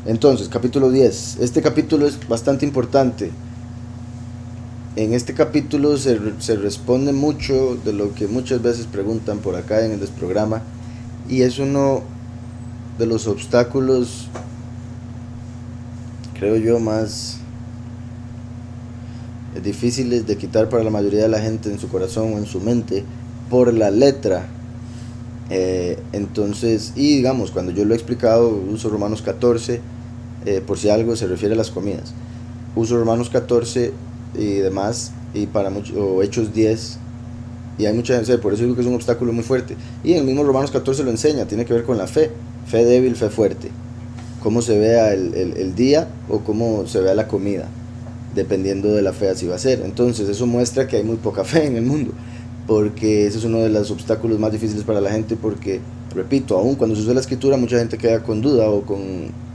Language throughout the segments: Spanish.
Entonces, capítulo 10. Este capítulo es bastante importante. En este capítulo se responde mucho de lo que muchas veces preguntan por acá en el desprograma, y es uno de los obstáculos, creo yo, más difíciles de quitar para la mayoría de la gente en su corazón o en su mente, por la letra. Entonces, y digamos, cuando yo lo he explicado, uso Romanos 14, por si algo se refiere a las comidas. Uso Romanos 14 y demás, y para mucho, o Hechos 10, y hay mucha gente, por eso digo que es un obstáculo muy fuerte. Y en el mismo Romanos 14 lo enseña, tiene que ver con la fe débil, fe fuerte, cómo se vea el día o cómo se vea la comida, dependiendo de la fe así va a ser. Entonces eso muestra que hay muy poca fe en el mundo, porque ese es uno de los obstáculos más difíciles para la gente, porque, repito, aún cuando se usa la escritura mucha gente queda con duda o con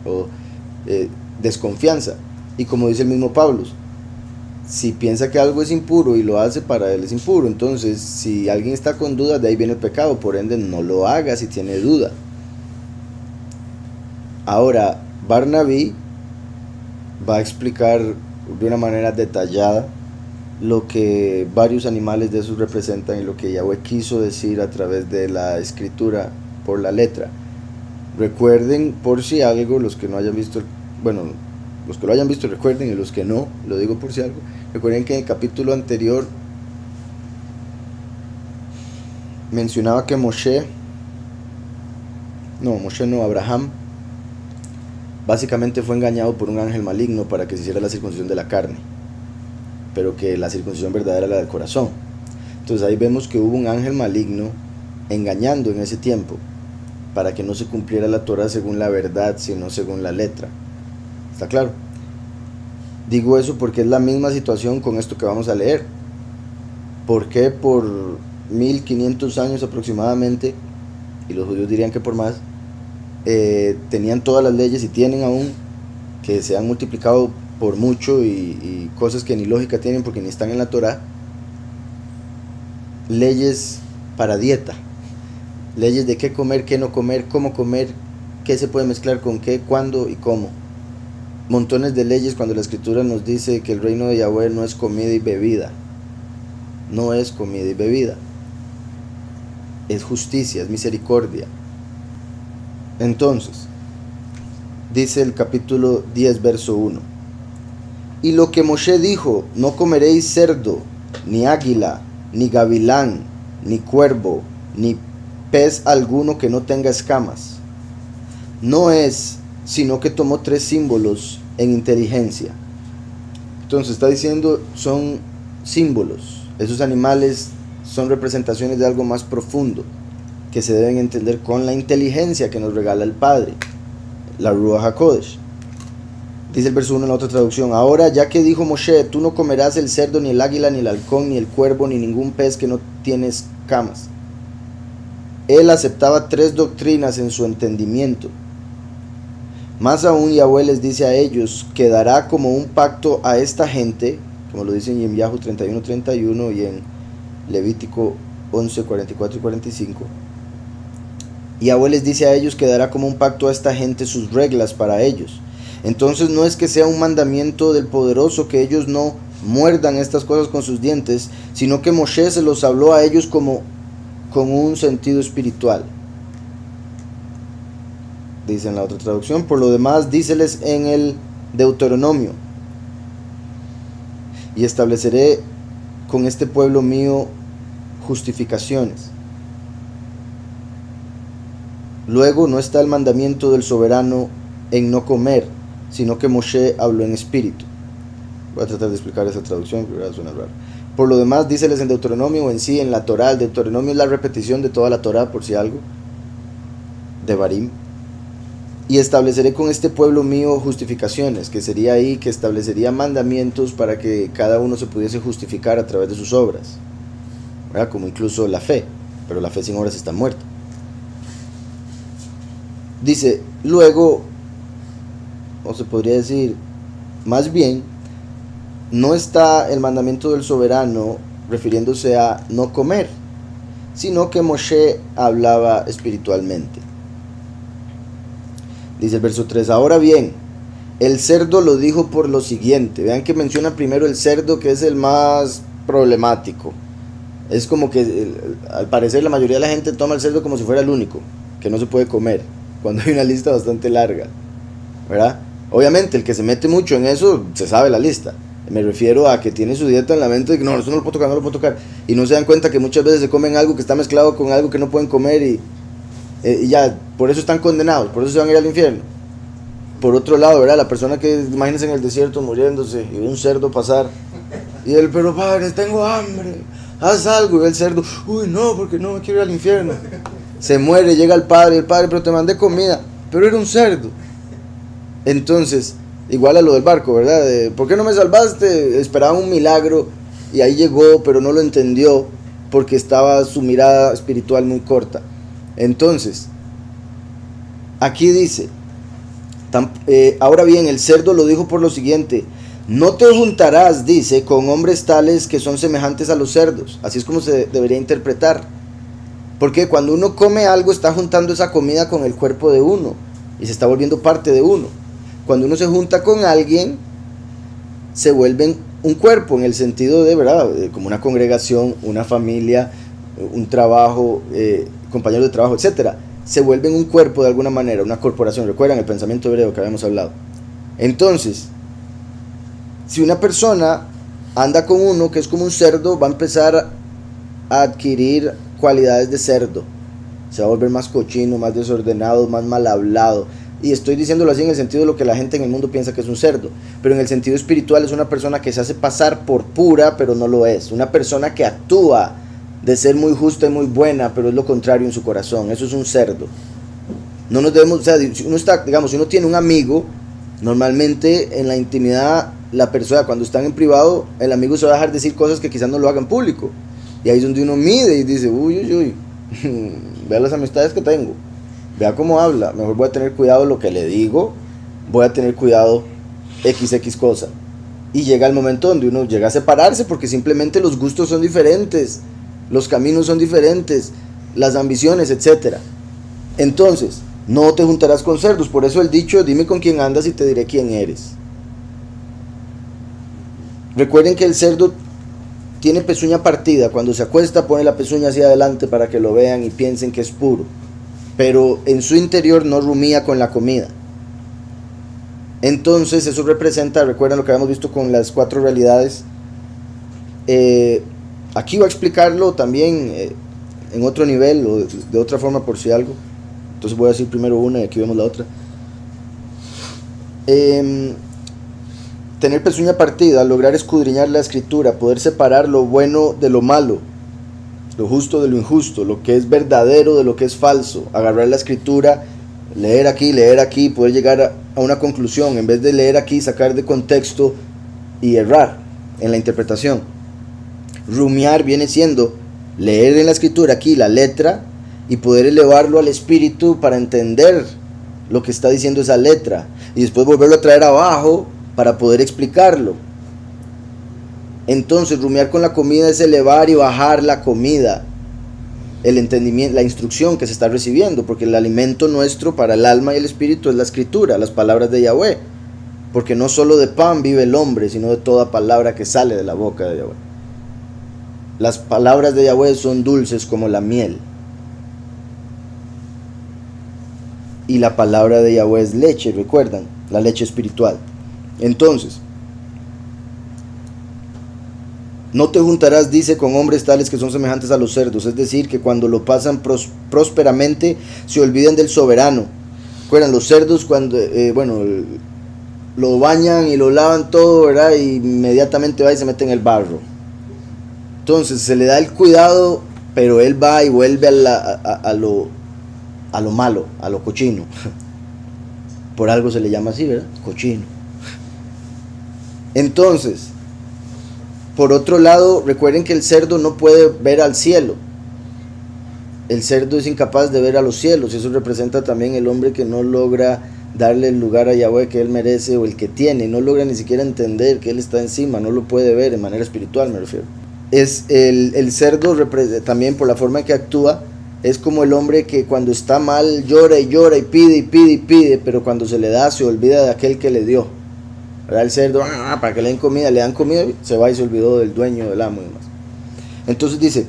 desconfianza, y como dice el mismo Pablo, si piensa que algo es impuro y lo hace, para él es impuro. Entonces, si alguien está con dudas, de ahí viene el pecado, por ende no lo haga si tiene duda. Ahora, Barnabé va a explicar de una manera detallada lo que varios animales de esos representan y lo que Yahweh quiso decir a través de la escritura por la letra. Recuerden, por si algo, los que no hayan visto, bueno, los que lo hayan visto recuerden, y los que no, lo digo por si algo, recuerden que en el capítulo anterior mencionaba que Abraham básicamente fue engañado por un ángel maligno para que se hiciera la circuncisión de la carne, pero que la circuncisión verdadera era la del corazón. Entonces ahí vemos que hubo un ángel maligno engañando en ese tiempo para que no se cumpliera la Torah según la verdad, sino según la letra. ¿Está claro? Digo eso porque es la misma situación con esto que vamos a leer. ¿Por qué por 1500 años aproximadamente, y los judíos dirían que por más, tenían todas las leyes, y tienen aún, que se han multiplicado por mucho, y cosas que ni lógica tienen porque ni están en la Torah? Leyes para dieta, leyes de qué comer, qué no comer, cómo comer, qué se puede mezclar con qué, cuándo y cómo. Montones de leyes, cuando la escritura nos dice que el reino de Yahweh no es comida y bebida. No es comida y bebida, es justicia, es misericordia. Entonces, dice el capítulo 10, verso 1: y lo que Moshe dijo, no comeréis cerdo, ni águila, ni gavilán, ni cuervo, ni pez alguno que no tenga escamas, no es sino que tomó 3 símbolos en inteligencia. Entonces está diciendo, son símbolos, esos animales son representaciones de algo más profundo, que se deben entender con la inteligencia que nos regala el Padre, la Ruach HaKodesh. Dice el verso 1 en la otra traducción: ahora ya que dijo Moshe, tú no comerás el cerdo, ni el águila, ni el halcón, ni el cuervo, ni ningún pez que no tiene escamas. Él aceptaba 3 doctrinas en su entendimiento. Más aún, Yahweh les dice a ellos que dará como un pacto a esta gente, como lo dice en Yirmiyahu 31:31 y en Levítico 11:44 y 45. Yahweh les dice a ellos que dará como un pacto a esta gente sus reglas para ellos. Entonces no es que sea un mandamiento del Poderoso que ellos no muerdan estas cosas con sus dientes, sino que Moshe se los habló a ellos como con un sentido espiritual. Dice en la otra traducción: por lo demás, díceles en el Deuteronomio: y estableceré con este pueblo mío justificaciones. Luego no está el mandamiento del soberano en no comer, sino que Moshe habló en espíritu. Voy a tratar de explicar esa traducción, pero suena raro. Por lo demás, díceles en Deuteronomio, o en sí en la Torah. El Deuteronomio es la repetición de toda la Torah, por si algo, de Barim. Y estableceré con este pueblo mío justificaciones, que sería ahí que establecería mandamientos para que cada uno se pudiese justificar a través de sus obras, ¿verdad? Como incluso la fe, pero la fe sin obras está muerta. Dice, luego, o se podría decir, más bien, no está el mandamiento del soberano refiriéndose a no comer, sino que Moshe hablaba espiritualmente. Dice el verso 3, ahora bien, el cerdo lo dijo por lo siguiente. Vean que menciona primero el cerdo, que es el más problemático. Es como que al parecer la mayoría de la gente toma el cerdo como si fuera el único que no se puede comer, cuando hay una lista bastante larga, ¿verdad? Obviamente el que se mete mucho en eso se sabe la lista. Me refiero a que tiene su dieta en la mente de que no, eso no lo puedo tocar, no lo puedo tocar, y no se dan cuenta que muchas veces se comen algo que está mezclado con algo que no pueden comer, y ya, por eso están condenados, por eso se van a ir al infierno. Por otro lado, ¿verdad? La persona que, imagínense en el desierto muriéndose y ve un cerdo pasar, y él, pero padre, tengo hambre, haz algo, y ve el cerdo, uy, no, porque no me quiero ir al infierno. Se muere, llega el padre, pero te mandé comida, pero era un cerdo. Entonces, igual a lo del barco, ¿verdad? ¿Por qué no me salvaste? Esperaba un milagro y ahí llegó, pero no lo entendió porque estaba su mirada espiritual muy corta. Entonces, aquí dice, ahora bien, el cerdo lo dijo por lo siguiente, no te juntarás, dice, con hombres tales que son semejantes a los cerdos. Así es como se debería interpretar. Porque cuando uno come algo está juntando esa comida con el cuerpo de uno y se está volviendo parte de uno. Cuando uno se junta con alguien, se vuelven un cuerpo en el sentido de, ¿verdad? Como una congregación, una familia, un trabajo, compañeros de trabajo, etc. Se vuelven un cuerpo de alguna manera, una corporación. ¿Recuerdan el pensamiento hebreo que habíamos hablado? Entonces, si una persona anda con uno que es como un cerdo, va a empezar a adquirir cualidades de cerdo. Se va a volver más cochino, más desordenado, más mal hablado. Y estoy diciéndolo así en el sentido de lo que la gente en el mundo piensa que es un cerdo. Pero en el sentido espiritual es una persona que se hace pasar por pura, pero no lo es. Una persona que actúa de ser muy justa y muy buena, pero es lo contrario en su corazón. Eso es un cerdo. No nos debemos, o sea, si uno está, digamos, si uno tiene un amigo, normalmente en la intimidad, la persona, cuando están en privado, el amigo se va a dejar decir cosas que quizás no lo haga en público. Y ahí es donde uno mide y dice, uy, vea las amistades que tengo, vea cómo habla, mejor voy a tener cuidado de lo que le digo, voy a tener cuidado XX cosa. Y llega el momento donde uno llega a separarse porque simplemente los gustos son diferentes, los caminos son diferentes, las ambiciones, etc. Entonces, no te juntarás con cerdos, por eso el dicho, dime con quién andas y te diré quién eres. Recuerden que el cerdo tiene pezuña partida, cuando se acuesta pone la pezuña hacia adelante para que lo vean y piensen que es puro, pero en su interior no rumía con la comida. Entonces eso representa, recuerden lo que habíamos visto con las 4 realidades. Aquí voy a explicarlo también en otro nivel o de otra forma por si algo. Entonces voy a decir primero una y aquí vemos la otra. Tener pezuña partida, lograr escudriñar la escritura, poder separar lo bueno de lo malo, lo justo de lo injusto, lo que es verdadero de lo que es falso, agarrar la escritura, leer aquí, poder llegar a una conclusión, en vez de leer aquí, sacar de contexto y errar en la interpretación. Rumiar viene siendo leer en la escritura aquí la letra y poder elevarlo al espíritu para entender lo que está diciendo esa letra y después volverlo a traer abajo para poder explicarlo. Entonces rumiar con la comida es elevar y bajar la comida, el entendimiento, la instrucción que se está recibiendo, porque el alimento nuestro para el alma y el espíritu es la escritura, las palabras de Yahweh, porque no solo de pan vive el hombre, sino de toda palabra que sale de la boca de Yahweh. Las palabras de Yahweh son dulces como la miel, y la palabra de Yahweh es leche, recuerdan, la leche espiritual. Entonces, no te juntarás, dice, con hombres tales que son semejantes a los cerdos, es decir, que cuando lo pasan prósperamente se olviden del soberano. Recuerdan, los cerdos cuando, lo bañan y lo lavan todo, ¿verdad? Y inmediatamente va y se mete en el barro. Entonces se le da el cuidado, pero él va y vuelve a lo malo, a lo cochino. Por algo se le llama así, ¿verdad? Cochino. Entonces, por otro lado, recuerden que el cerdo no puede ver al cielo. El cerdo es incapaz de ver a los cielos. Eso representa también el hombre que no logra darle el lugar a Yahweh que él merece o el que tiene. No logra ni siquiera entender que él está encima. No lo puede ver de manera espiritual, me refiero. El cerdo también, por la forma en que actúa, es como el hombre que cuando está mal llora y llora y pide y pide y pide, pero cuando se le da se olvida de aquel que le dio. ¿Verdad? El cerdo, para que le den comida, le dan comida, se va y se olvidó del dueño, del amo y demás. Entonces dice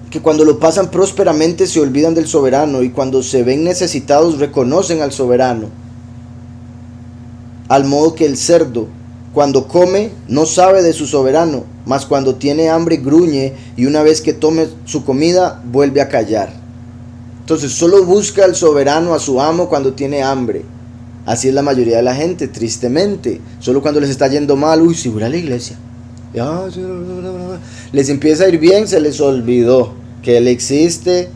que cuando lo pasan prósperamente se olvidan del soberano, y cuando se ven necesitados reconocen al soberano. Al modo que el cerdo, cuando come, no sabe de su soberano, mas cuando tiene hambre gruñe, y una vez que tome su comida vuelve a callar. Entonces solo busca al soberano, a su amo, cuando tiene hambre. Así es la mayoría de la gente, tristemente. Solo cuando les está yendo mal, uy, si voy a la iglesia, les empieza a ir bien, se les olvidó que Él existe,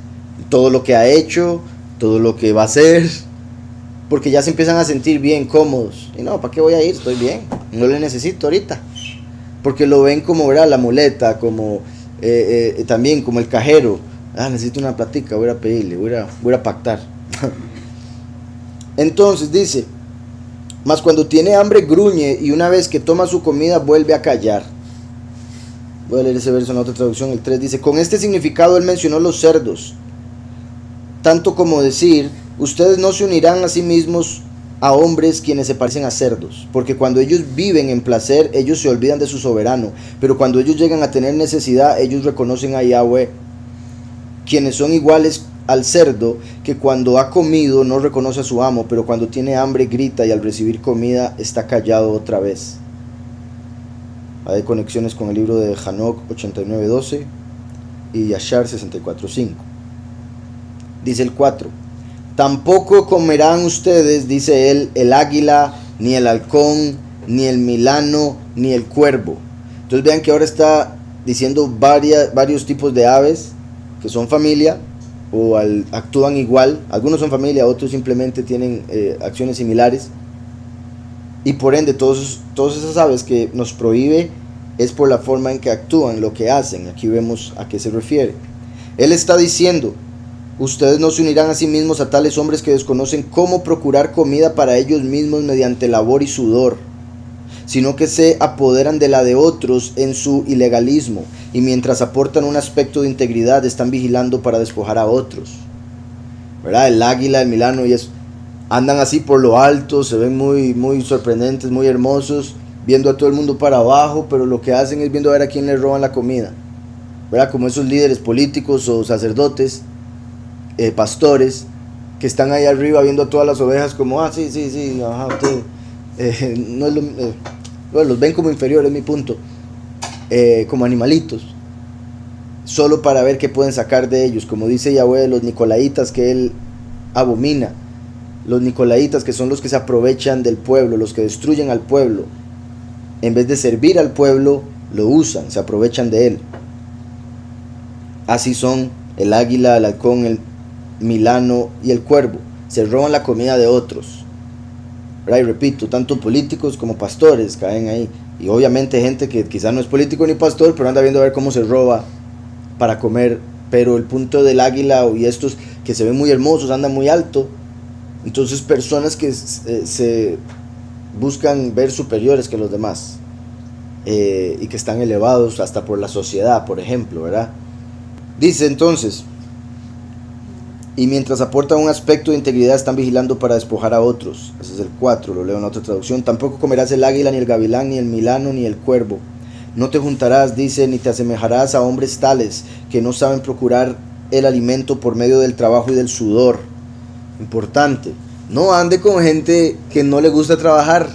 todo lo que ha hecho, todo lo que va a hacer, porque ya se empiezan a sentir bien, cómodos. Y no, ¿para qué voy a ir? Estoy bien, no le necesito ahorita. Porque lo ven como, ¿verdad?, la muleta, como también como el cajero. Necesito una platica, voy a pedirle, voy a pactar. Entonces dice, mas cuando tiene hambre gruñe, y una vez que toma su comida vuelve a callar. Voy a leer ese verso en la otra traducción, el 3 dice, con este significado él mencionó los cerdos, tanto como decir, ustedes no se unirán a sí mismos a hombres quienes se parecen a cerdos, porque cuando ellos viven en placer, ellos se olvidan de su soberano, pero cuando ellos llegan a tener necesidad, ellos reconocen a Yahweh, quienes son iguales al cerdo, que cuando ha comido no reconoce a su amo, pero cuando tiene hambre grita, y al recibir comida está callado otra vez. Hay conexiones con el libro de Hanok 89:12 y Yashar 64:5. Dice el 4, tampoco comerán ustedes, dice él, el águila, ni el halcón, ni el milano, ni el cuervo. Entonces vean que ahora está diciendo varios tipos de aves que son familia o actúan igual. Algunos son familia, otros simplemente tienen acciones similares. Y por ende, todas esas aves que nos prohíbe es por la forma en que actúan, lo que hacen. Aquí vemos a qué se refiere. Él está diciendo, ustedes no se unirán a sí mismos a tales hombres que desconocen cómo procurar comida para ellos mismos mediante labor y sudor, sino que se apoderan de la de otros en su ilegalismo, y mientras aportan un aspecto de integridad, están vigilando para despojar a otros. ¿Verdad? El águila, el milano y eso. Andan así por lo alto, se ven muy sorprendentes, muy hermosos, viendo a todo el mundo para abajo, pero lo que hacen es viendo a ver a quién le roban la comida. ¿Verdad? Como esos líderes políticos o sacerdotes, pastores, que están ahí arriba viendo a todas las ovejas como, sí, ajá, usted, no es bueno, los ven como inferiores, es mi punto, como animalitos, solo para ver qué pueden sacar de ellos, como dice Yahweh de los nicolaitas que él abomina. Los nicolaitas, que son los que se aprovechan del pueblo, los que destruyen al pueblo, en vez de servir al pueblo, lo usan, se aprovechan de él. Así son el águila, el halcón, el milano y el cuervo, se roban la comida de otros. ¿Verdad? Y repito, tanto políticos como pastores caen ahí, y obviamente gente que quizás no es político ni pastor, pero anda viendo a ver cómo se roba para comer. Pero el punto del águila y estos que se ven muy hermosos, andan muy alto. Entonces personas que se buscan ver superiores que los demás, y que están elevados hasta por la sociedad, por ejemplo, ¿verdad? Dice entonces, y mientras aportan un aspecto de integridad están vigilando para despojar a otros. Ese es el 4, lo leo en otra traducción. Tampoco comerás el águila, ni el gavilán, ni el milano, ni el cuervo. No te juntarás, dice, ni te asemejarás a hombres tales que no saben procurar el alimento por medio del trabajo y del sudor. Importante, no ande con gente que no le gusta trabajar,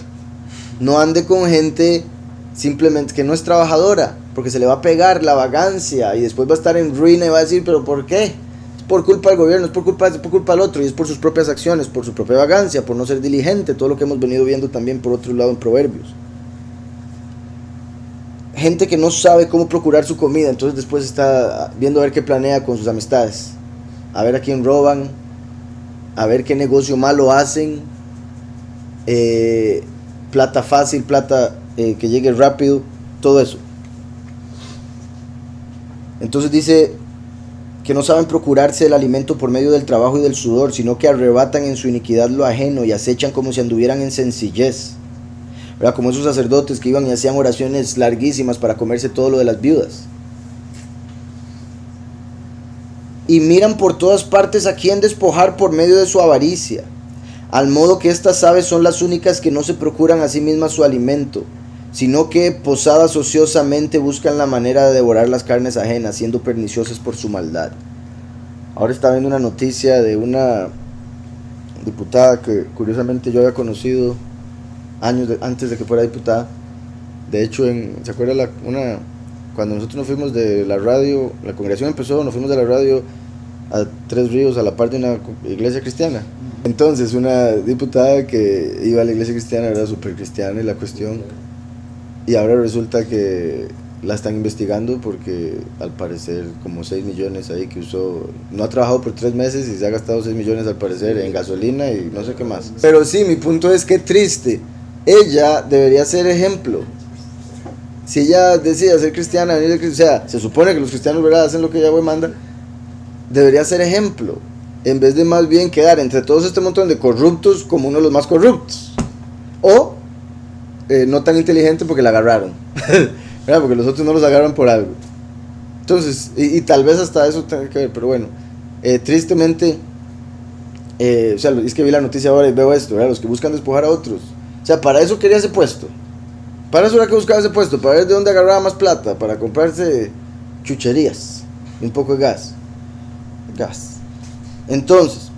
no ande con gente simplemente que no es trabajadora, porque se le va a pegar la vagancia y después va a estar en ruina y va a decir, pero ¿por qué? Es por culpa del gobierno, es por culpa del otro, y es por sus propias acciones, por su propia vagancia, por no ser diligente, todo lo que hemos venido viendo también por otro lado en Proverbios. Gente que no sabe cómo procurar su comida, entonces después está viendo a ver qué planea con sus amistades, a ver a quién roban, a ver qué negocio malo hacen, plata fácil, plata que llegue rápido, todo eso. Entonces dice que no saben procurarse el alimento por medio del trabajo y del sudor, sino que arrebatan en su iniquidad lo ajeno y acechan como si anduvieran en sencillez. ¿Verdad? Como esos sacerdotes que iban y hacían oraciones larguísimas para comerse todo lo de las viudas. y miran por todas partes a quién despojar por medio de su avaricia, al modo que estas aves son las únicas que no se procuran a sí mismas su alimento, sino que posadas ociosamente buscan la manera de devorar las carnes ajenas, siendo perniciosas por su maldad. Ahora está viendo una noticia de una diputada que curiosamente yo había conocido años antes de que fuera diputada. De hecho, ¿se acuerda cuando nosotros nos fuimos de la radio, la congregación empezó, nos fuimos de la radio a Tres Ríos a la par de una iglesia cristiana? Entonces una diputada que iba a la iglesia cristiana era súper cristiana y la cuestión, y ahora resulta que la están investigando porque al parecer como 6 millones ahí que usó, no ha trabajado por 3 meses y se ha gastado 6 millones al parecer en gasolina y no sé qué más. Pero sí, mi punto es que triste, ella debería ser ejemplo. Si ella decide ser cristiana, o sea, se supone que los cristianos, ¿verdad?, hacen lo que Yahweh manda, debería ser ejemplo, en vez de más bien quedar entre todos este montón de corruptos como uno de los más corruptos, o no tan inteligente porque la agarraron, ¿verdad?, porque los otros no los agarran por algo. Entonces, y tal vez hasta eso tenga que ver, pero bueno, tristemente, o sea, es que vi la noticia ahora y veo esto, ¿verdad?, los que buscan despojar a otros, o sea, para eso quería ese puesto. Para eso era que buscaba ese puesto, para ver de dónde agarraba más plata, para comprarse chucherías y un poco de gas. Entonces,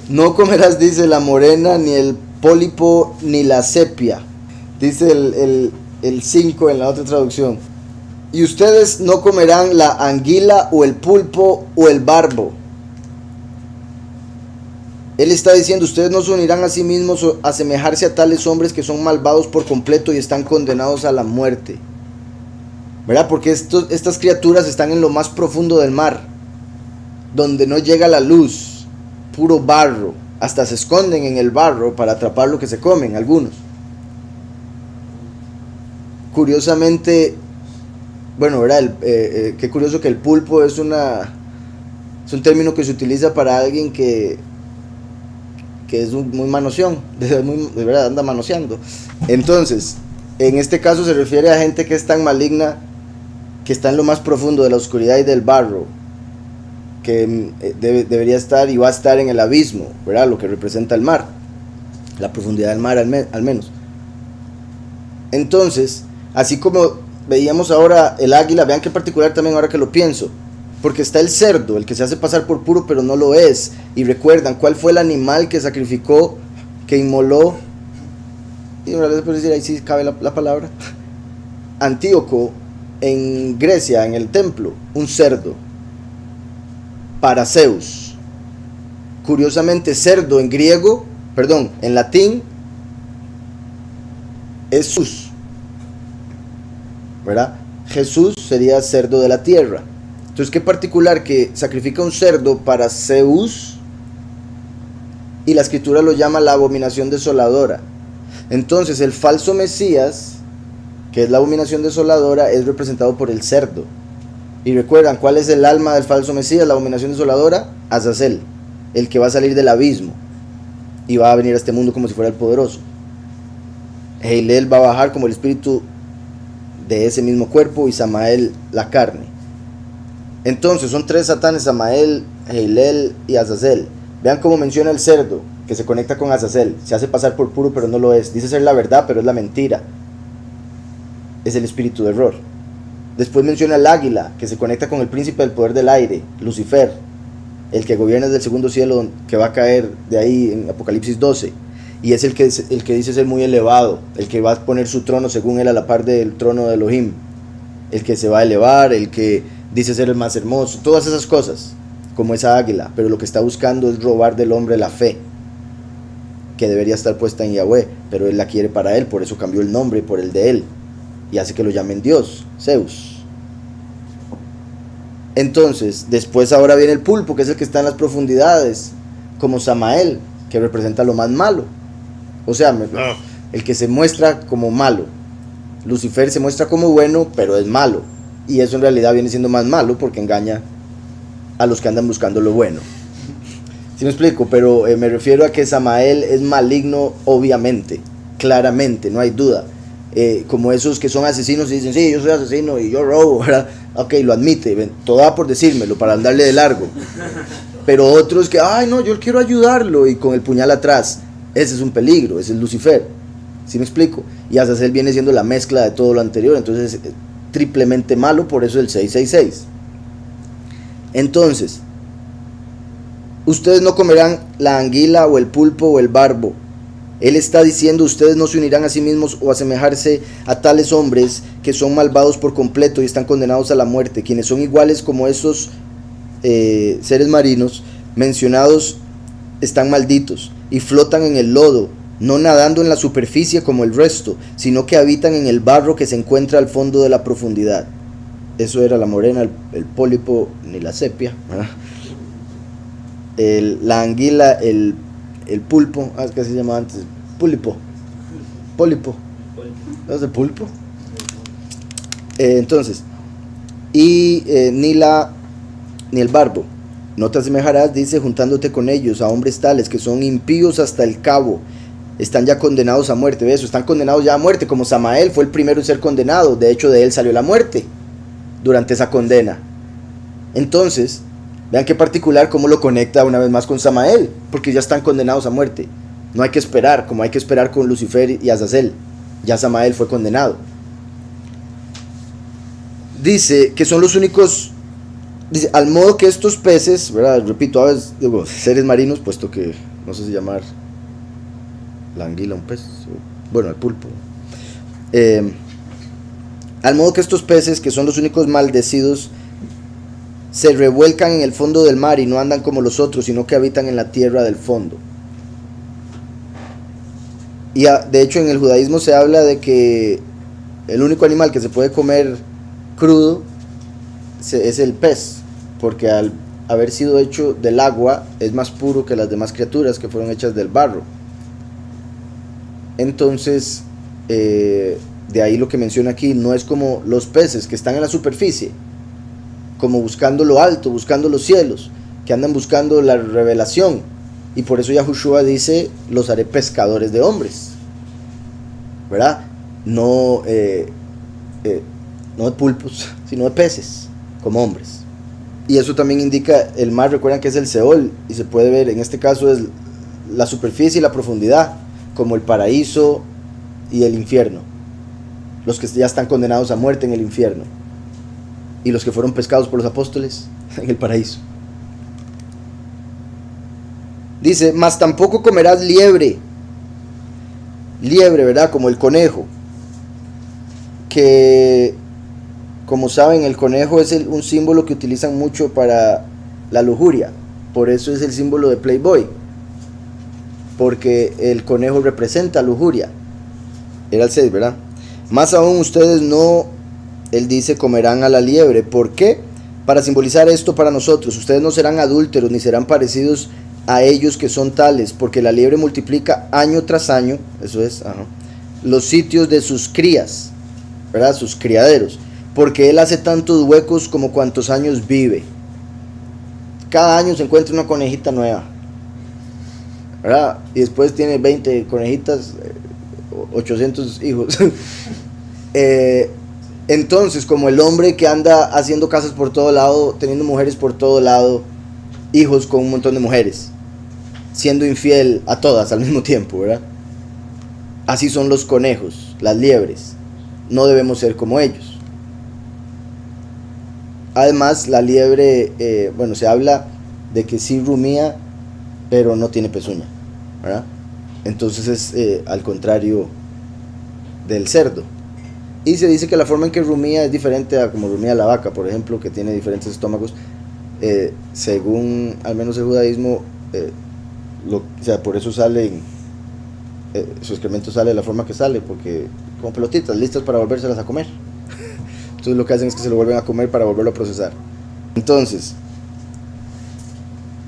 no comerás, dice, la morena, ni el pólipo, ni la sepia. Dice el 5 en la otra traducción. Y ustedes no comerán la anguila, o el pulpo, o el barbo. Él está diciendo, ustedes no se unirán a sí mismos a asemejarse a tales hombres que son malvados por completo y están condenados a la muerte, ¿verdad? Porque estas criaturas están en lo más profundo del mar, donde no llega la luz, puro barro, hasta se esconden en el barro para atrapar lo que se comen algunos. Curiosamente, bueno, ¿verdad? Qué curioso que el pulpo es un término que se utiliza para alguien que es muy manoseón, de verdad anda manoseando. Entonces, en este caso se refiere a gente que es tan maligna, que está en lo más profundo de la oscuridad y del barro, que debería estar y va a estar en el abismo, ¿verdad?, lo que representa el mar, la profundidad del mar al menos. Entonces, así como veíamos ahora el águila, vean qué particular también ahora que lo pienso, porque está el cerdo, el que se hace pasar por puro pero no lo es. Y recuerdan cuál fue el animal que sacrificó, que inmoló, y una vez por decir, ahí sí cabe la palabra, Antíoco en Grecia, en el templo, un cerdo para Zeus. Curiosamente, cerdo en griego, en latín es Jesús, ¿verdad? Jesús sería cerdo de la tierra. Entonces, qué particular que sacrifica un cerdo para Zeus y la escritura lo llama la abominación desoladora. Entonces, el falso Mesías, que es la abominación desoladora, es representado por el cerdo. Y recuerdan, ¿cuál es el alma del falso Mesías, la abominación desoladora? Azazel, el que va a salir del abismo y va a venir a este mundo como si fuera el poderoso. Heilel va a bajar como el espíritu de ese mismo cuerpo y Samael la carne. Entonces son 3 satanes, Samael, Heilel y Azazel. Vean cómo menciona el cerdo, que se conecta con Azazel, se hace pasar por puro pero no lo es, dice ser la verdad pero es la mentira, es el espíritu de error. Después menciona el águila, que se conecta con el príncipe del poder del aire, Lucifer, el que gobierna desde el segundo cielo, que va a caer de ahí en Apocalipsis 12, y es el que dice ser muy elevado, el que va a poner su trono según él a la par del trono de Elohim, el que se va a elevar, el que dice ser el más hermoso, todas esas cosas, como esa águila, pero lo que está buscando es robar del hombre la fe, que debería estar puesta en Yahweh, pero él la quiere para él, por eso cambió el nombre por el de él, y hace que lo llamen Dios, Zeus. Entonces, después ahora viene el pulpo, que es el que está en las profundidades, como Samael, que representa lo más malo, o sea, el que se muestra como malo. Lucifer se muestra como bueno, pero es malo. Y eso en realidad viene siendo más malo porque engaña a los que andan buscando lo bueno. ¿Sí me explico? Pero me refiero a que Samael es maligno, obviamente, claramente, no hay duda. Como esos que son asesinos y dicen, sí, yo soy asesino y yo robo, ¿verdad? ok, lo admite, todo da por decírmelo, para andarle de largo. Pero otros que, ay no, yo quiero ayudarlo, y con el puñal atrás. Ese es un peligro, ese es Lucifer. ¿Sí me explico? Y Azazel viene siendo la mezcla de todo lo anterior, entonces triplemente malo, por eso el 666. Entonces, ustedes no comerán la anguila o el pulpo o el barbo. Él está diciendo, ustedes no se unirán a sí mismos o asemejarse a tales hombres que son malvados por completo y están condenados a la muerte, quienes son iguales como esos seres marinos mencionados están malditos y flotan en el lodo, no nadando en la superficie como el resto, sino que habitan en el barro que se encuentra al fondo de la profundidad. Eso era la morena, el pólipo, ni la sepia, la anguila, el pulpo, ¿qué se llamaba antes? Pólipo. ¿No es el pulpo? Entonces, y ni el barbo. No te asemejarás, dice, juntándote con ellos, a hombres tales que son impíos hasta el cabo, están ya condenados a muerte. ¿Ves? Están condenados ya a muerte, como Samael fue el primero en ser condenado. De hecho, de él salió la muerte durante esa condena. Entonces, vean qué particular cómo lo conecta una vez más con Samael, porque ya están condenados a muerte. No hay que esperar, como hay que esperar con Lucifer y Azazel. Ya Samael fue condenado. Dice que son los únicos, dice, al modo que estos peces, ¿verdad? Repito, aves, digo, seres marinos, puesto que no sé si llamar la anguila un pez, bueno, el pulpo. Al modo que estos peces, que son los únicos maldecidos, se revuelcan en el fondo del mar y no andan como los otros, sino que habitan en la tierra del fondo. Y de hecho en el judaísmo se habla de que el único animal que se puede comer crudo es el pez, porque al haber sido hecho del agua es más puro que las demás criaturas que fueron hechas del barro. Entonces, de ahí lo que menciona aquí, no es como los peces que están en la superficie, como buscando lo alto, buscando los cielos, que andan buscando la revelación. Y por eso Yahushua dice, los haré pescadores de hombres, ¿verdad? No de pulpos, sino de peces, como hombres. Y eso también indica el mar, recuerdan que es el Seol, y se puede ver, en este caso es la superficie y la profundidad, como el paraíso y el infierno. Los que ya están condenados a muerte en el infierno, y los que fueron pescados por los apóstoles en el paraíso. Dice, mas tampoco comerás liebre, ¿verdad? Como el conejo, que como saben el conejo es un símbolo que utilizan mucho para la lujuria, por eso es el símbolo de Playboy, porque el conejo representa lujuria. Era el 6, ¿verdad? Más aún ustedes no, él dice, comerán a la liebre. ¿Por qué? Para simbolizar esto para nosotros. Ustedes no serán adúlteros ni serán parecidos a ellos que son tales, porque la liebre multiplica año tras año, eso es, los sitios de sus crías, ¿verdad? Sus criaderos, porque él hace tantos huecos como cuantos años vive. Cada año se encuentra una conejita nueva, ¿verdad? Y después tiene 20 conejitas, 800 hijos. Entonces, como el hombre que anda haciendo casas por todo lado, teniendo mujeres por todo lado, hijos con un montón de mujeres, siendo infiel a todas al mismo tiempo, ¿verdad? Así son los conejos, las liebres. No debemos ser como ellos. Además, la liebre, se habla de que sí rumía, pero no tiene pezuña, ¿verdad? Entonces es al contrario del cerdo. Y se dice que la forma en que rumía es diferente a como rumía la vaca, por ejemplo, que tiene diferentes estómagos. Según al menos el judaísmo, por eso sale su excremento sale de la forma que sale, porque como pelotitas listas para volvérselas a comer. Entonces lo que hacen es que se lo vuelven a comer para volverlo a procesar. Entonces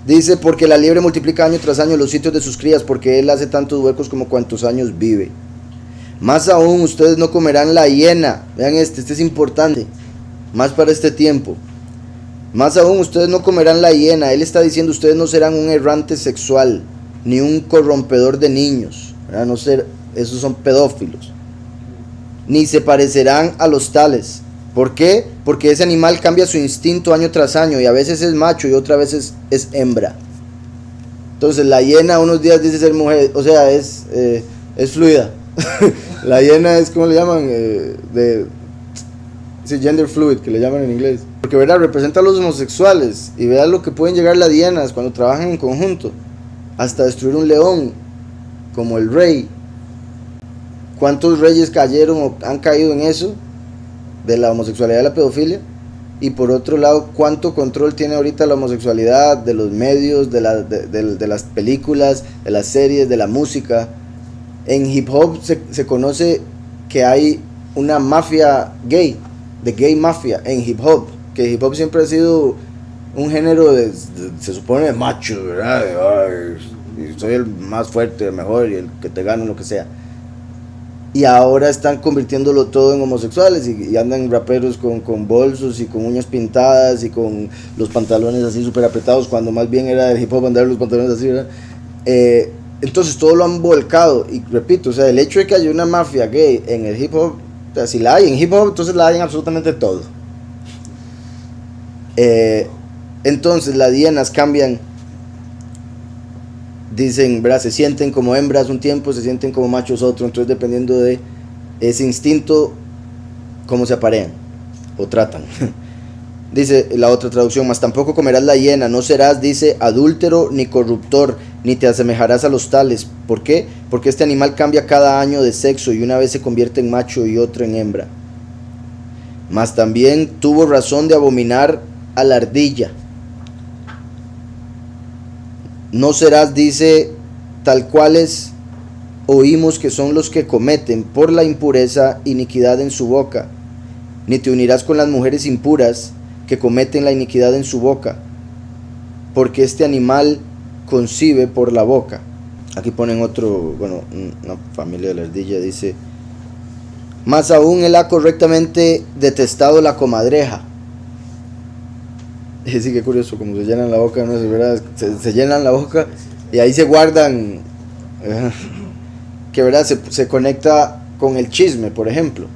dice, porque la liebre multiplica año tras año los sitios de sus crías, porque él hace tantos huecos como cuantos años vive. Más aún ustedes no comerán la hiena. Vean este es importante, más para este tiempo. Más aún ustedes no comerán la hiena. Él está diciendo, ustedes no serán un errante sexual, ni un corrompedor de niños, ¿verdad? Esos son pedófilos. Ni se parecerán a los tales, ¿Por qué? Porque ese animal cambia su instinto año tras año y a veces es macho y otras veces es hembra. Entonces la hiena unos días dice ser mujer, o sea, es fluida. La hiena es, ¿cómo le llaman? Gender fluid, que le llaman en inglés. Porque, ¿verdad? Representa a los homosexuales y vean lo que pueden llegar las hienas cuando trabajan en conjunto. Hasta destruir un león, como el rey. ¿Cuántos reyes cayeron o han caído en eso? De la homosexualidad y la pedofilia. Y por otro lado, ¿cuánto control tiene ahorita la homosexualidad de los medios, de las películas, de las series, de la música? En hip hop se conoce que hay una mafia gay, de gay mafia en hip hop, que hip hop siempre ha sido un género se supone de macho, ¿verdad? Y soy el más fuerte, el mejor y el que te gano, lo que sea. Y ahora están convirtiéndolo todo en homosexuales y andan raperos con bolsos y con uñas pintadas y con los pantalones así súper apretados, cuando más bien era el hip hop andar los pantalones así, ¿verdad? Entonces todo lo han volcado y repito, o sea, el hecho de que haya una mafia gay en el hip hop, o sea, si la hay en hip hop, entonces la hay en absolutamente todo. Entonces las hienas cambian, dicen, ¿verdad? Se sienten como hembras un tiempo, se sienten como machos otro, entonces dependiendo de ese instinto, cómo se aparean o tratan. Dice la otra traducción, mas tampoco comerás la hiena, no serás, dice, adúltero ni corruptor, ni te asemejarás a los tales. ¿Por qué? Porque este animal cambia cada año de sexo y una vez se convierte en macho y otra en hembra. Mas también tuvo razón de abominar a la ardilla. No serás, dice, tal cuales oímos que son los que cometen por la impureza iniquidad en su boca, ni te unirás con las mujeres impuras que cometen la iniquidad en su boca, porque este animal concibe por la boca. Aquí ponen otro, bueno, una familia de la ardilla, dice, más aún él ha correctamente detestado la comadreja. Y sí, qué curioso, como se llenan la boca, ¿no? ¿Verdad? Se llenan la boca y ahí se guardan, que verdad, se conecta con el chisme, por ejemplo.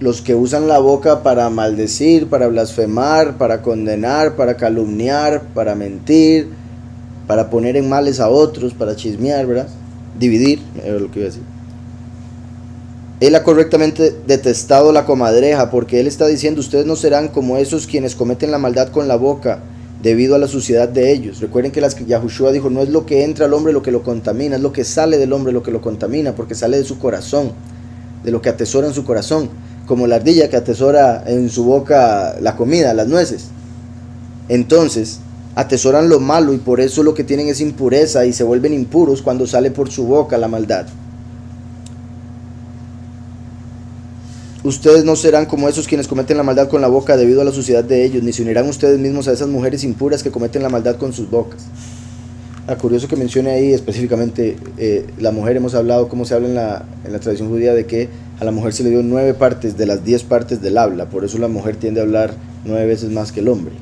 Los que usan la boca para maldecir, para blasfemar, para condenar, para calumniar, para mentir, para poner en males a otros, para chismear, ¿verdad? Dividir, era lo que iba a decir. Él ha correctamente detestado la comadreja, porque él está diciendo, ustedes no serán como esos quienes cometen la maldad con la boca, debido a la suciedad de ellos. Recuerden que Yahushua dijo, no es lo que entra al hombre lo que lo contamina, es lo que sale del hombre lo que lo contamina, porque sale de su corazón, de lo que atesora en su corazón, como la ardilla que atesora en su boca la comida, las nueces. Entonces, atesoran lo malo y por eso lo que tienen es impureza y se vuelven impuros cuando sale por su boca la maldad. Ustedes no serán como esos quienes cometen la maldad con la boca debido a la suciedad de ellos, ni se unirán ustedes mismos a esas mujeres impuras que cometen la maldad con sus bocas. Curioso que mencione ahí específicamente la mujer. Hemos hablado cómo se habla en la tradición judía de que a la mujer se le dio 9 partes de las 10 partes del habla, por eso la mujer tiende a hablar 9 veces más que el hombre,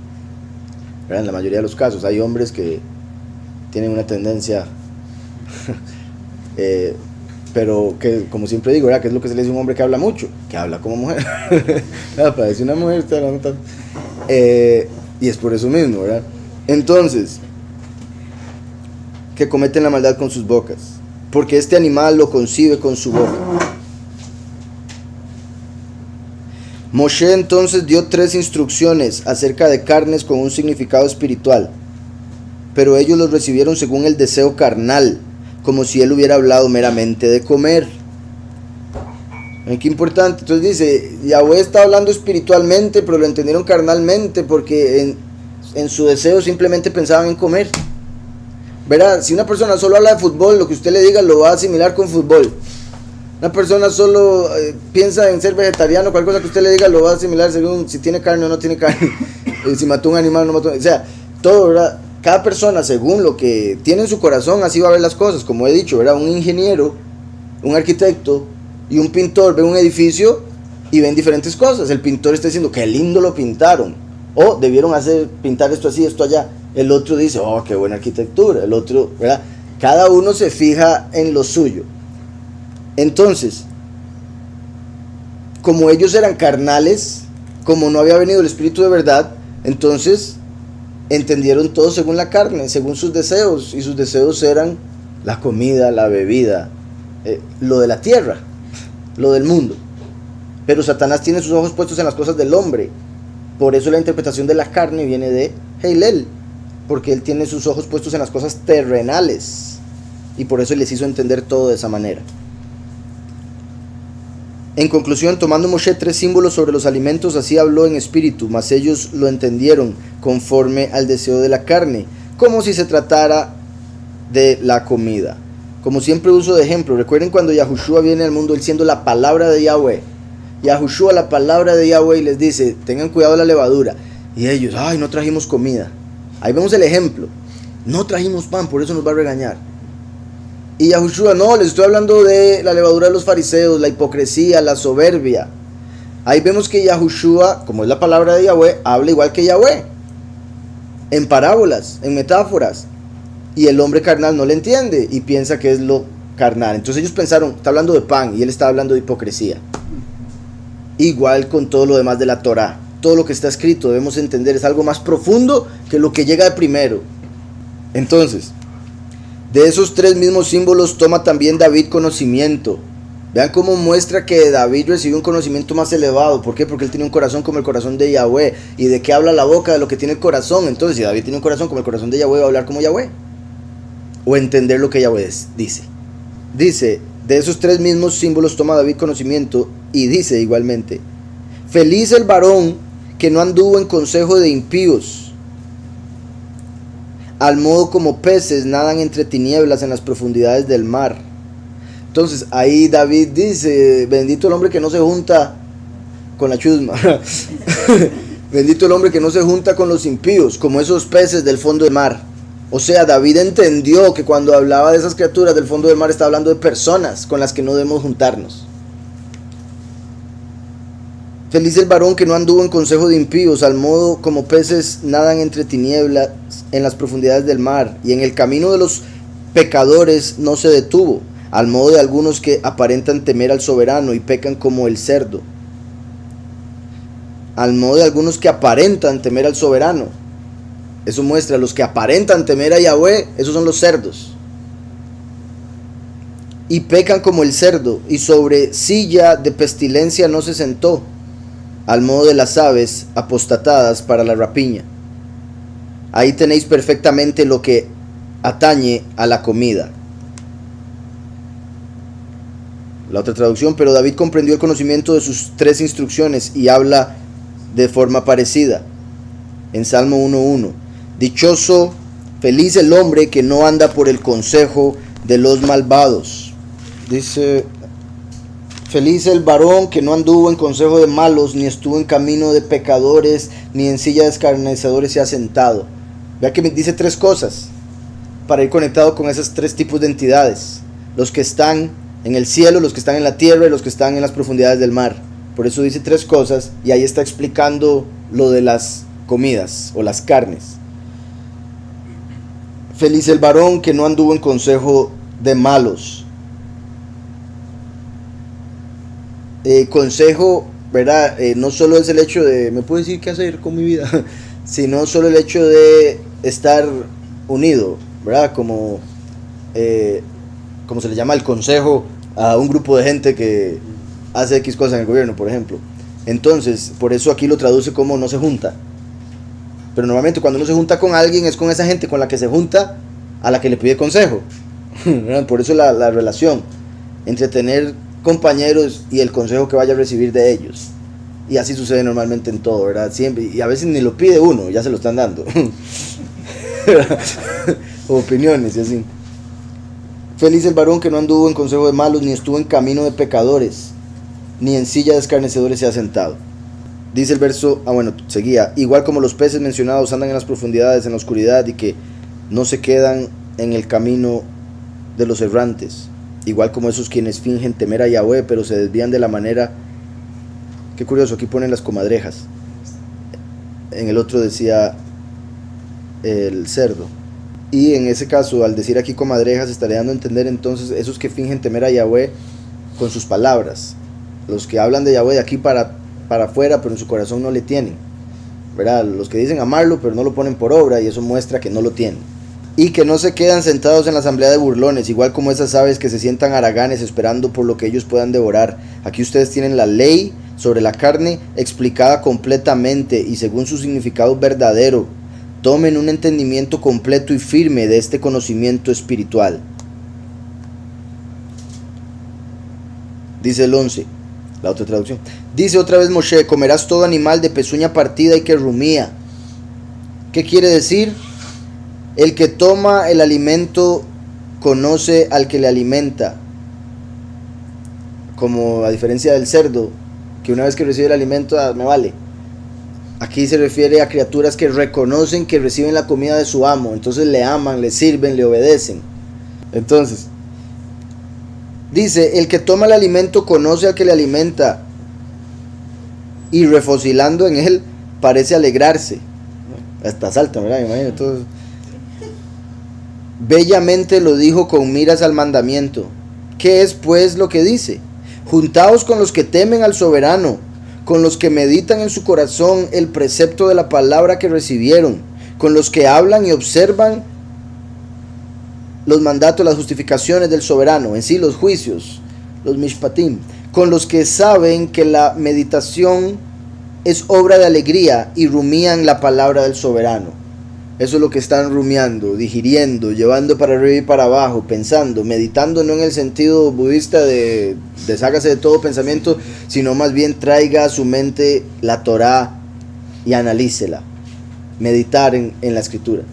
¿verdad? En la mayoría de los casos hay hombres que tienen una tendencia pero que, como siempre digo, ¿verdad? Que es lo que se le dice a un hombre que habla mucho, que habla como mujer. Para decir una mujer está hablando tanto. Y es por eso mismo, ¿verdad? Entonces, que cometen la maldad con sus bocas, porque este animal lo concibe con su boca. Moshe entonces dio 3 instrucciones acerca de carnes con un significado espiritual, pero ellos los recibieron según el deseo carnal, como si él hubiera hablado meramente de comer. Qué importante. Entonces dice, Yahweh está hablando espiritualmente, pero lo entendieron carnalmente, porque en su deseo simplemente pensaban en comer. Verá, si una persona solo habla de fútbol, lo que usted le diga lo va a asimilar con fútbol. Una persona solo piensa en ser vegetariano, cualquier cosa que usted le diga lo va a asimilar según si tiene carne o no tiene carne, si mató un animal o no mató. O sea, todo, ¿verdad? Cada persona, según lo que tiene en su corazón, así va a ver las cosas. Como he dicho, ¿verdad? Un ingeniero, un arquitecto y un pintor ven un edificio y ven diferentes cosas. El pintor está diciendo, qué lindo lo pintaron, o debieron pintar esto así, esto allá. El otro dice, oh, qué buena arquitectura. El otro, ¿verdad? Cada uno se fija en lo suyo. Entonces, como ellos eran carnales, como no había venido el Espíritu de verdad, entonces entendieron todo según la carne, según sus deseos, y sus deseos eran la comida, la bebida, lo de la tierra, lo del mundo. Pero Satanás tiene sus ojos puestos en las cosas del hombre. Por eso la interpretación de la carne viene de Hillel, porque él tiene sus ojos puestos en las cosas terrenales, y por eso les hizo entender todo de esa manera. En conclusión, tomando Moshe 3 símbolos sobre los alimentos, así habló en espíritu, mas ellos lo entendieron conforme al deseo de la carne, como si se tratara de la comida. Como siempre uso de ejemplo, recuerden cuando Yahushua viene al mundo, él siendo la palabra de Yahweh. Yahushua, la palabra de Yahweh, les dice, tengan cuidado de la levadura. Y ellos, ay, no trajimos comida. Ahí vemos el ejemplo. No trajimos pan, por eso nos va a regañar. Y Yahushua, no, les estoy hablando de la levadura de los fariseos, la hipocresía, la soberbia. Ahí vemos que Yahushua, como es la palabra de Yahweh, habla igual que Yahweh, en parábolas, en metáforas. Y el hombre carnal no le entiende y piensa que es lo carnal. Entonces ellos pensaron, está hablando de pan y él está hablando de hipocresía. Igual con todo lo demás de la Torah. Todo lo que está escrito debemos entender, es algo más profundo que lo que llega de primero. Entonces, de esos 3 mismos símbolos toma también David conocimiento. Vean cómo muestra que David recibió un conocimiento más elevado. ¿Por qué? Porque él tiene un corazón como el corazón de Yahweh. ¿Y de qué habla la boca? De lo que tiene el corazón. Entonces, si David tiene un corazón como el corazón de Yahweh, va a hablar como Yahweh, o entender lo que Yahweh dice. Dice, de esos 3 mismos símbolos toma David conocimiento, y dice igualmente, feliz el varón que no anduvo en consejo de impíos, al modo como peces nadan entre tinieblas en las profundidades del mar. Entonces ahí David dice, bendito el hombre que no se junta con la chusma. Bendito el hombre que no se junta con los impíos, como esos peces del fondo del mar. O sea, David entendió que cuando hablaba de esas criaturas del fondo del mar, está hablando de personas con las que no debemos juntarnos. Feliz el varón que no anduvo en consejo de impíos, al modo como peces nadan entre tinieblas en las profundidades del mar, y en el camino de los pecadores no se detuvo, al modo de algunos que aparentan temer al soberano y pecan como el cerdo. Al modo de algunos que aparentan temer al soberano. Eso muestra, los que aparentan temer a Yahweh, esos son los cerdos. Y pecan como el cerdo, y sobre silla de pestilencia no se sentó, al modo de las aves apostatadas para la rapiña. Ahí tenéis perfectamente lo que atañe a la comida. La otra traducción, pero David comprendió el conocimiento de sus 3 instrucciones y habla de forma parecida. En Salmo 1:1, dichoso, feliz el hombre que no anda por el consejo de los malvados. Dice, feliz el varón que no anduvo en consejo de malos, ni estuvo en camino de pecadores, ni en silla de escarnecedores se ha sentado. Vea que me dice 3 cosas para ir conectado con esos 3 tipos de entidades: los que están en el cielo, los que están en la tierra y los que están en las profundidades del mar. Por eso dice 3 cosas, y ahí está explicando lo de las comidas o las carnes. Feliz el varón que no anduvo en consejo de malos. Consejo, ¿verdad? No solo es el hecho de, ¿me puedo decir qué hacer con mi vida? Sino solo el hecho de estar unido, ¿verdad? Como se le llama el consejo a un grupo de gente que hace X cosas en el gobierno, por ejemplo. Entonces, por eso aquí lo traduce como no se junta. Pero normalmente cuando uno se junta con alguien, es con esa gente con la que se junta, a la que le pide consejo. Por eso la relación entre tener compañeros y el consejo que vaya a recibir de ellos. Y así sucede normalmente en todo, ¿verdad? Siempre, y a veces ni lo pide uno, ya se lo están dando. Opiniones y así. Feliz el varón que no anduvo en consejo de malos, ni estuvo en camino de pecadores, ni en silla de escarnecedores se ha sentado. Dice el verso, seguía, igual como los peces mencionados andan en las profundidades, en la oscuridad, y que no se quedan en el camino de los errantes. Igual como esos quienes fingen temer a Yahweh, pero se desvían de la manera. Qué curioso, aquí ponen las comadrejas. En el otro decía el cerdo. Y en ese caso, al decir aquí comadrejas, estaría dando a entender entonces esos que fingen temer a Yahweh con sus palabras. los que hablan de Yahweh de aquí para afuera, pero en su corazón no le tienen, ¿verdad? Los que dicen amarlo, pero no lo ponen por obra, y eso muestra que no lo tienen. Y que no se quedan sentados en la asamblea de burlones, igual como esas aves que se sientan haraganes esperando por lo que ellos puedan devorar. Aquí ustedes tienen la ley sobre la carne explicada completamente y según su significado verdadero. Tomen un entendimiento completo y firme de este conocimiento espiritual. Dice el 11, la otra traducción. Dice otra vez Moshe: comerás todo animal de pezuña partida y que rumía. ¿Qué quiere decir? El que toma el alimento conoce al que le alimenta. Como a diferencia del cerdo, que una vez que recibe el alimento, me vale. Aquí se refiere a criaturas que reconocen que reciben la comida de su amo, entonces le aman, le sirven, le obedecen. Entonces, dice, el que toma el alimento conoce al que le alimenta, y refocilando en él parece alegrarse. Hasta salta, ¿verdad? Imagínate todo. Bellamente lo dijo con miras al mandamiento. ¿Qué es pues lo que dice? Juntaos con los que temen al soberano, con los que meditan en su corazón el precepto de la palabra que recibieron, con los que hablan y observan los mandatos, las justificaciones del soberano, en sí los juicios, los mishpatim, con los que saben que la meditación es obra de alegría y rumían la palabra del soberano. Eso es lo que están rumiando, digiriendo, llevando para arriba y para abajo, pensando, meditando, no en el sentido budista de deshágase de todo pensamiento, sino más bien traiga a su mente la Torá y analícela. Meditar en la escritura.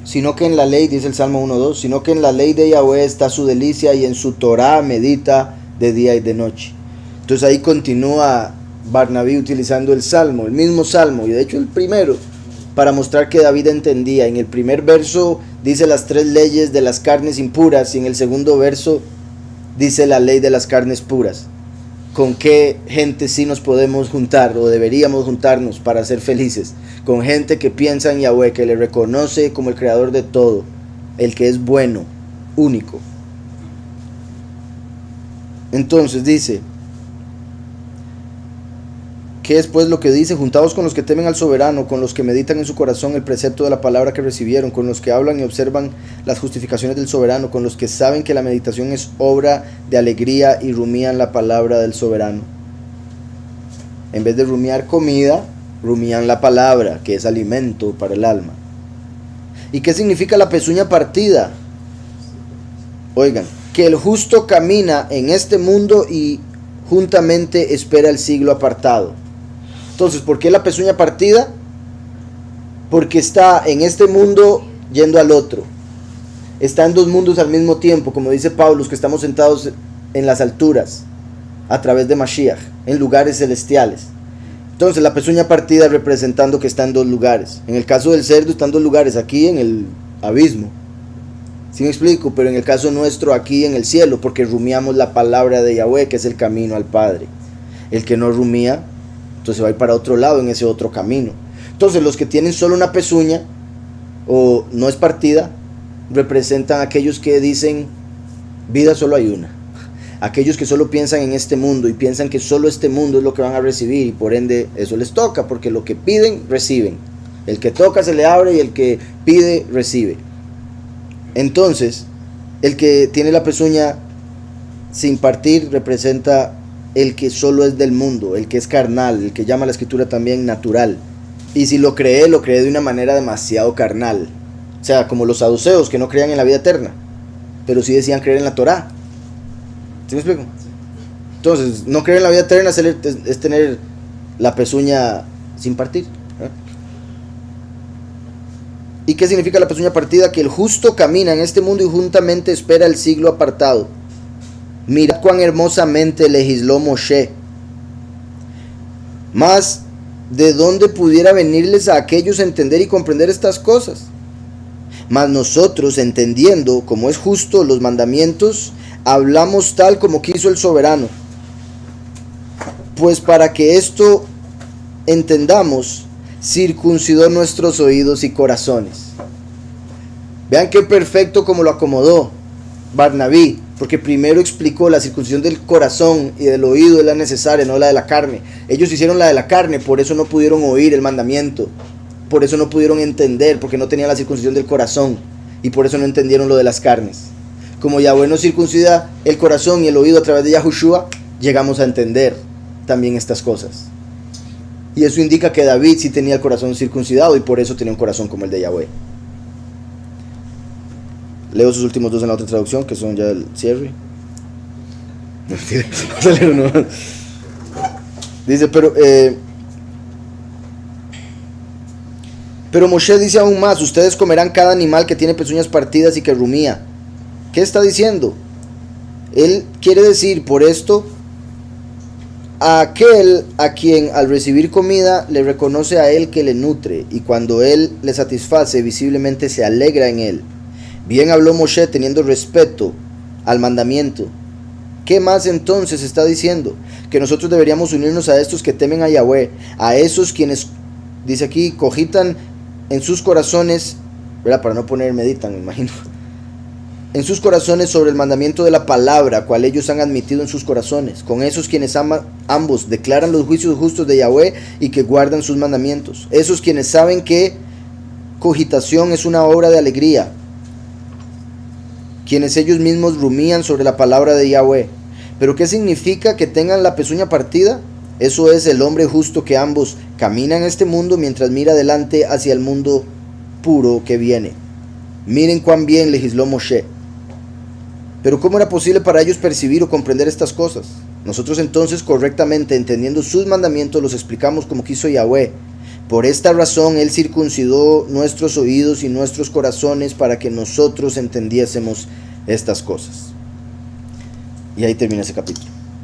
Sino que en la ley, dice el Salmo 1:2, sino que en la ley de Yahweh está su delicia y en su Torá medita de día y de noche. Entonces ahí continúa Barnabé utilizando el Salmo, el mismo Salmo, y de hecho el primero, para mostrar que David entendía. En el primer verso dice las 3 leyes de las carnes impuras y en el segundo verso dice la ley de las carnes puras. ¿Con qué gente sí nos podemos juntar o deberíamos juntarnos para ser felices? Con gente que piensa en Yahweh, que le reconoce como el creador de todo, el que es bueno, único. Entonces dice, ¿qué es pues lo que dice? Juntados con los que temen al soberano, con los que meditan en su corazón el precepto de la palabra que recibieron, con los que hablan y observan las justificaciones del soberano, con los que saben que la meditación es obra de alegría y rumían la palabra del soberano. En vez de rumiar comida, rumían la palabra, que es alimento para el alma. ¿Y qué significa la pezuña partida? Oigan, que el justo camina en este mundo y juntamente espera el siglo apartado. Entonces, ¿por qué la pezuña partida? Porque está en este mundo yendo al otro. Está en 2 mundos al mismo tiempo, como dice Pablo, que estamos sentados en las alturas, a través de Mashiach, en lugares celestiales. Entonces, la pezuña partida representando que está en 2 lugares. En el caso del cerdo está en 2 lugares, aquí en el abismo. ¿Sí me explico? Pero en el caso nuestro, aquí en el cielo, porque rumiamos la palabra de Yahweh, que es el camino al Padre. El que no rumía, entonces va a ir para otro lado, en ese otro camino. Entonces los que tienen solo una pezuña, o no es partida, representan a aquellos que dicen, vida solo hay una. Aquellos que solo piensan en este mundo, y piensan que solo este mundo es lo que van a recibir, y por ende eso les toca, porque lo que piden, reciben. El que toca se le abre, y el que pide, recibe. Entonces, el que tiene la pezuña sin partir representa el que solo es del mundo, el que es carnal, el que llama a la escritura también natural. Y si lo cree de una manera demasiado carnal. O sea, como los saduceos que no creían en la vida eterna, pero sí decían creer en la Torá. ¿Sí me explico? Entonces, no creer en la vida eterna es tener la pezuña sin partir. ¿Y qué significa la pezuña partida? Que el justo camina en este mundo y juntamente espera el siglo apartado. Mirad cuán hermosamente legisló Moshe. Mas, ¿de dónde pudiera venirles a aquellos a entender y comprender estas cosas? Mas nosotros, entendiendo como es justo los mandamientos, hablamos tal como quiso el soberano. Pues para que esto entendamos, circuncidó nuestros oídos y corazones. Vean qué perfecto como lo acomodó Barnabé, porque primero explicó la circuncisión del corazón y del oído es la necesaria, no la de la carne. Ellos hicieron la de la carne, por eso no pudieron oír el mandamiento, por eso no pudieron entender, porque no tenían la circuncisión del corazón, y por eso no entendieron lo de las carnes. Como Yahweh nos circuncida el corazón y el oído a través de Yahushua, llegamos a entender también estas cosas. Y eso indica que David sí tenía el corazón circuncidado y por eso tenía un corazón como el de Yahweh. Leo sus últimos dos en la otra traducción, que son ya el cierre. Dice, pero Moshe dice aún más: ustedes comerán cada animal que tiene pezuñas partidas y que rumía. ¿Qué está diciendo? Él quiere decir por esto a aquel a quien al recibir comida le reconoce a él que le nutre, y cuando él le satisface visiblemente se alegra en él. Bien habló Moshe teniendo respeto al mandamiento. ¿Qué más entonces está diciendo? Que nosotros deberíamos unirnos a estos que temen a Yahweh, a esos quienes, dice aquí, cogitan en sus corazones, ¿verdad? Para no poner meditan, me imagino, en sus corazones sobre el mandamiento de la palabra, cual ellos han admitido en sus corazones, con esos quienes ambos declaran los juicios justos de Yahweh y que guardan sus mandamientos, esos quienes saben que cogitación es una obra de alegría, quienes ellos mismos rumían sobre la palabra de Yahweh. ¿Pero qué significa que tengan la pezuña partida? Eso es el hombre justo que ambos camina en este mundo mientras mira adelante hacia el mundo puro que viene. Miren cuán bien legisló Moshe. Pero ¿cómo era posible para ellos percibir o comprender estas cosas? Nosotros entonces, correctamente entendiendo sus mandamientos, los explicamos como quiso Yahweh. Por esta razón Él circuncidó nuestros oídos y nuestros corazones para que nosotros entendiésemos estas cosas. Y ahí termina ese capítulo.